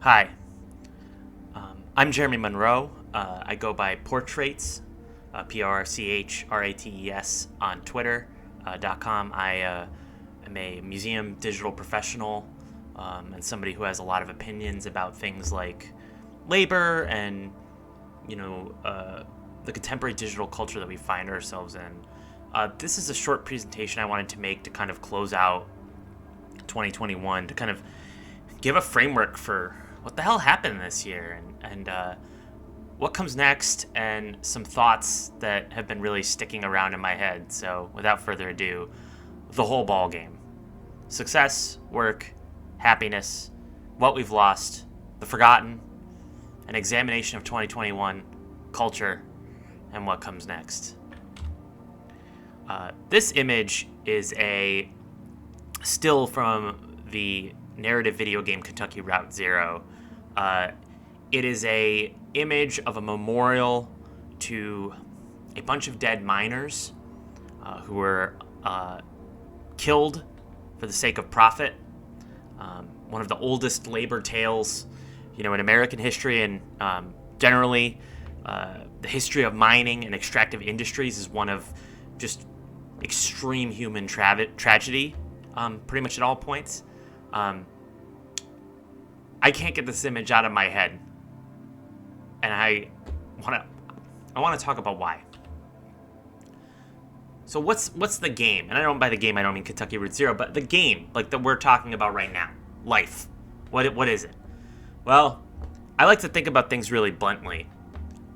Hi, I'm Jeremy Monroe. I go by Portraits, Prchrates on Twitter .com. I am a museum digital professional and somebody who has a lot of opinions about things like labor and the contemporary digital culture that we find ourselves in. This is a short presentation I wanted to make to kind of close out 2021, to kind of give a framework for what the hell happened this year and what comes next, and some thoughts that have been really sticking around in my head. So without further ado, the whole ball game: success, work, happiness, what we've lost, the forgotten, an examination of 2021, culture, and what comes next. This image is a still from the narrative video game Kentucky Route Zero. It is a image of a memorial to a bunch of dead miners who were killed for the sake of profit. One of the oldest labor tales, in American history, and generally the history of mining and extractive industries is one of just extreme human tragedy, pretty much at all points. I can't get this image out of my head, and I want to talk about why. So what's the game? And by the game I don't mean Kentucky Route Zero, but the game like that we're talking about right now, life. What is it? Well, I like to think about things really bluntly.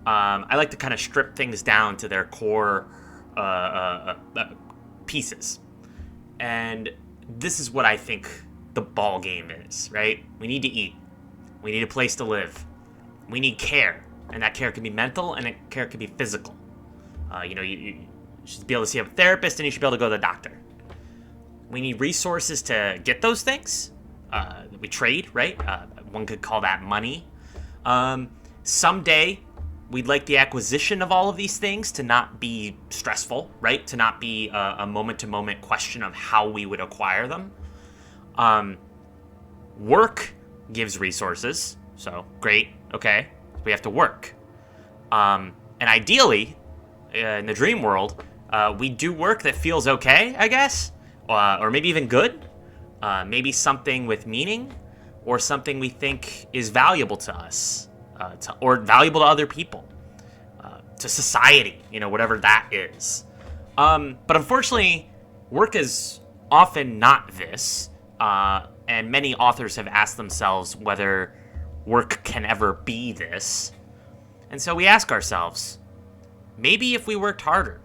I like to kind of strip things down to their core pieces, and this is what I think the ball game is, right? We need to eat. We need a place to live. We need care, and that care can be mental, and that care can be physical. You should be able to see a therapist, and you should be able to go to the doctor. We need resources to get those things. We trade, right? One could call that money. Someday, we'd like the acquisition of all of these things to not be stressful, right? To not be a moment-to-moment question of how we would acquire them. Work gives resources, so great, okay. We have to work. And ideally, in the dream world, we do work that feels okay, I guess, or maybe even good. Maybe something with meaning, or something we think is valuable to us, or valuable to other people, to society, whatever that is. But unfortunately, work is often not this. And many authors have asked themselves whether work can ever be this. And so we ask ourselves, maybe if we worked harder,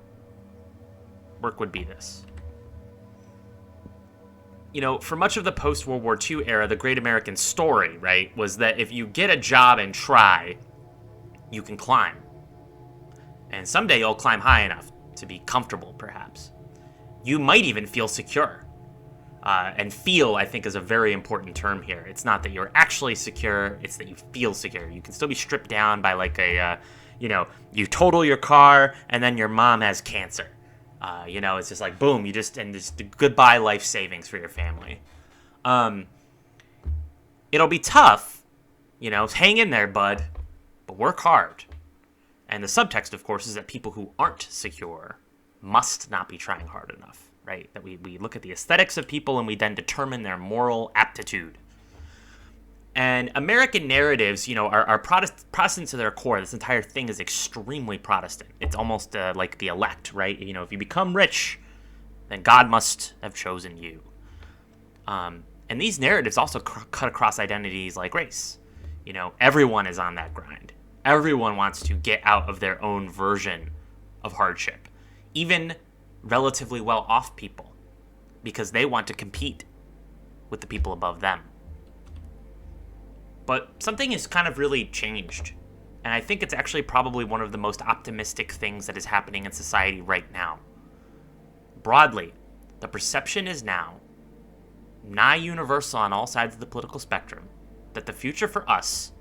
work would be this. For much of the post-World War II era, the great American story, right, was that if you get a job and try, you can climb. And someday you'll climb high enough to be comfortable, perhaps. You might even feel secure. And feel, I think, is a very important term here. It's not that you're actually secure, it's that you feel secure. You can still be stripped down by like you total your car and then your mom has cancer. It's just like, boom, and just goodbye life savings for your family. It'll be tough, hang in there, bud, but work hard. And the subtext, of course, is that people who aren't secure must not be trying hard enough. Right, that we look at the aesthetics of people and we then determine their moral aptitude. And American narratives, are Protestant to their core. This entire thing is extremely Protestant. It's almost like the elect, right? If you become rich, then God must have chosen you. And these narratives also cut across identities like race. Everyone is on that grind. Everyone wants to get out of their own version of hardship. Even relatively well-off people, because they want to compete with the people above them. But something has kind of really changed, and I think it's actually probably one of the most optimistic things that is happening in society right now. Broadly, the perception is now, nigh universal on all sides of the political spectrum, that the future for us,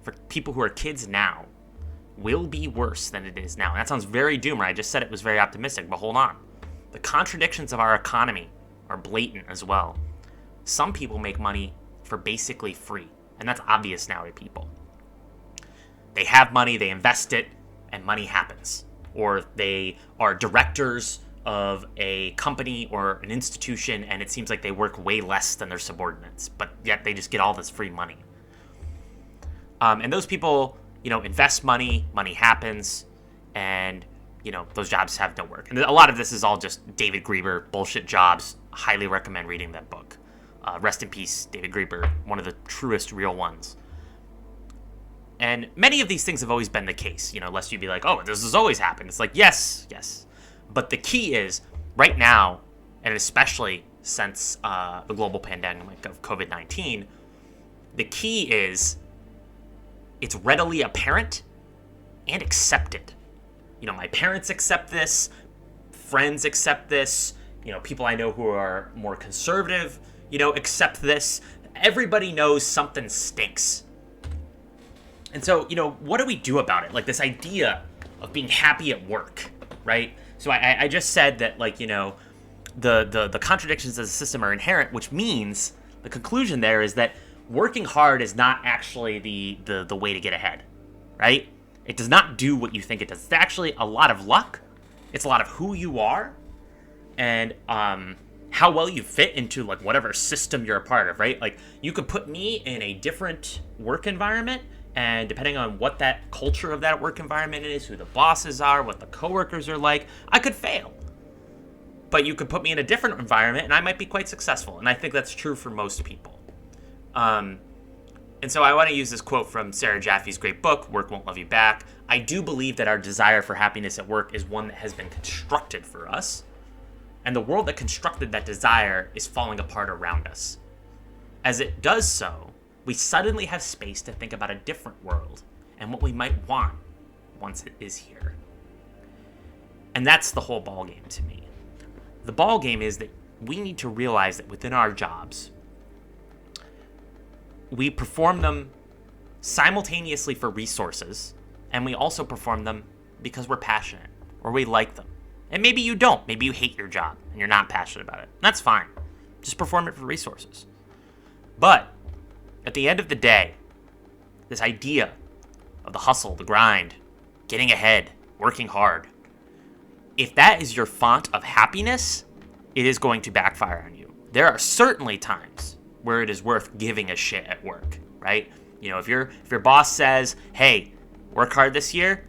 for people who are kids now, will be worse than it is now. And that sounds very doomer. I just said it was very optimistic, but hold on. The contradictions of our economy are blatant as well. Some people make money for basically free. And that's obvious now to people. They have money, they invest it, and money happens. Or they are directors of a company or an institution, and it seems like they work way less than their subordinates, but yet they just get all this free money. And those people, invest money, money happens, and, those jobs have no work. And a lot of this is all just David Graeber bullshit jobs. Highly recommend reading that book. Rest in peace, David Graeber, one of the truest real ones. And many of these things have always been the case, lest you be like, oh, this has always happened. It's like, yes. But the key is, right now, and especially since the global pandemic of COVID-19, the key is it's readily apparent and accepted. My parents accept this, friends accept this, people I know who are more conservative, accept this. Everybody knows something stinks. And so, what do we do about it? Like this idea of being happy at work, right? So I just said that, the contradictions of the system are inherent, which means the conclusion there is that working hard is not actually the way to get ahead, right? It does not do what you think it does. It's actually a lot of luck. It's a lot of who you are and how well you fit into whatever system you're a part of, right? Like you could put me in a different work environment, and depending on what that culture of that work environment is, who the bosses are, what the coworkers are like, I could fail. But you could put me in a different environment and I might be quite successful. And I think that's true for most people. And so I want to use this quote from Sarah Jaffe's great book, Work Won't Love You Back. I do believe that our desire for happiness at work is one that has been constructed for us. And the world that constructed that desire is falling apart around us. As it does so, we suddenly have space to think about a different world and what we might want once it is here. And that's the whole ballgame to me. The ballgame is that we need to realize that within our jobs, we perform them simultaneously for resources, and we also perform them because we're passionate or we like them. And maybe you don't. Maybe you hate your job and you're not passionate about it. That's fine. Just perform it for resources. But at the end of the day, this idea of the hustle, the grind, getting ahead, working hard, if that is your font of happiness, it is going to backfire on you. There are certainly times where it is worth giving a shit at work, right? If your boss says, hey, work hard this year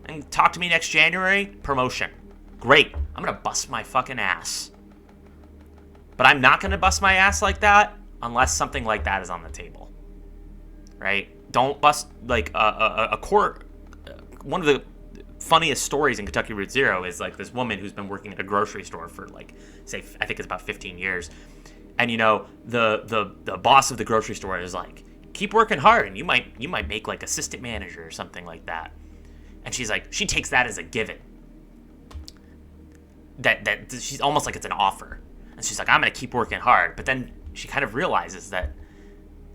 and talk to me next January, promotion. Great. I'm going to bust my fucking ass. But I'm not going to bust my ass like that unless something like that is on the table, right? Don't bust a core. One of the funniest stories in Kentucky Route Zero is this woman who's been working at a grocery store for I think it's about 15 years. And the boss of the grocery store is like, keep working hard and you might make assistant manager or something like that. And she's like, she takes that as a given. That she's almost like it's an offer. And she's like, I'm going to keep working hard. But then she kind of realizes that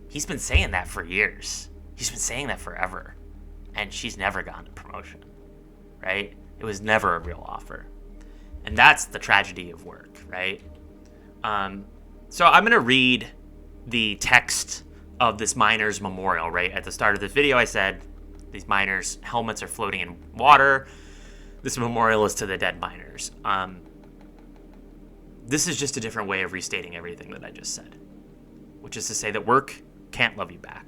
he's been saying that for years. He's been saying that forever. And she's never gotten a promotion, right? It was never a real offer. And that's the tragedy of work, right? So I'm going to read the text of this miner's memorial, right? At the start of this video, I said these miners' helmets are floating in water. This memorial is to the dead miners. This is just a different way of restating everything that I just said, which is to say that work can't love you back.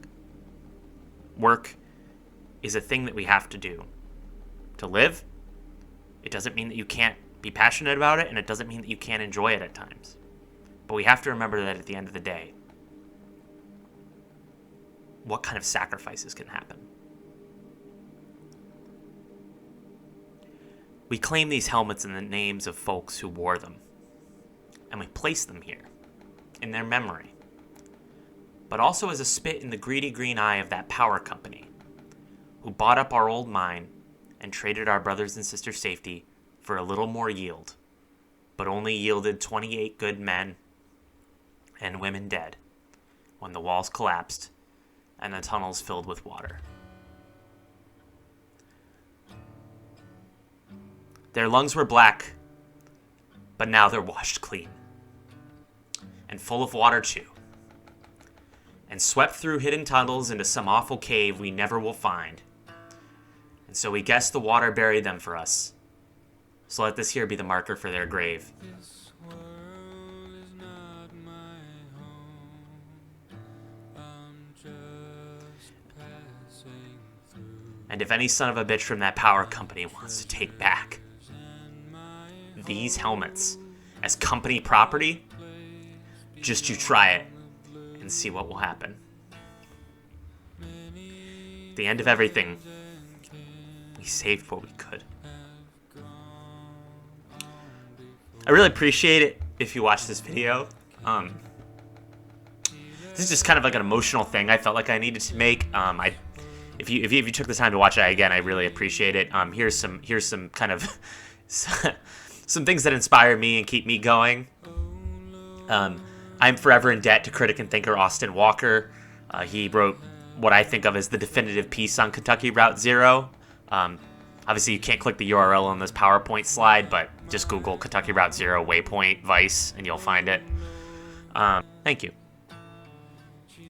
Work is a thing that we have to do to live. It doesn't mean that you can't be passionate about it, and it doesn't mean that you can't enjoy it at times. But we have to remember that at the end of the day, what kind of sacrifices can happen? We claim these helmets in the names of folks who wore them, and we place them here in their memory, but also as a spit in the greedy green eye of that power company who bought up our old mine and traded our brothers and sisters' safety for a little more yield, but only yielded 28 good men and women dead when the walls collapsed and the tunnels filled with water. Their lungs were black, but now they're washed clean. And full of water too. and swept through hidden tunnels into some awful cave we never will find. And so we guess the water buried them for us. So let this here be the marker for their grave. This world is not my home. I'm just passing through. And if any son of a bitch from that power company wants to take back these helmets as company property, just you try it and see what will happen. At the end of everything, we saved what we could. I really appreciate it if you watch this video. This is just kind of like an emotional thing I felt like I needed to make. If you took the time to watch it again, I really appreciate it. Here's some kind of some things that inspire me and keep me going. I'm forever in debt to critic and thinker Austin Walker. He wrote what I think of as the definitive piece on Kentucky Route Zero. Obviously, you can't click the URL on this PowerPoint slide, but just Google Kentucky Route Zero Waypoint Vice, and you'll find it. Thank you.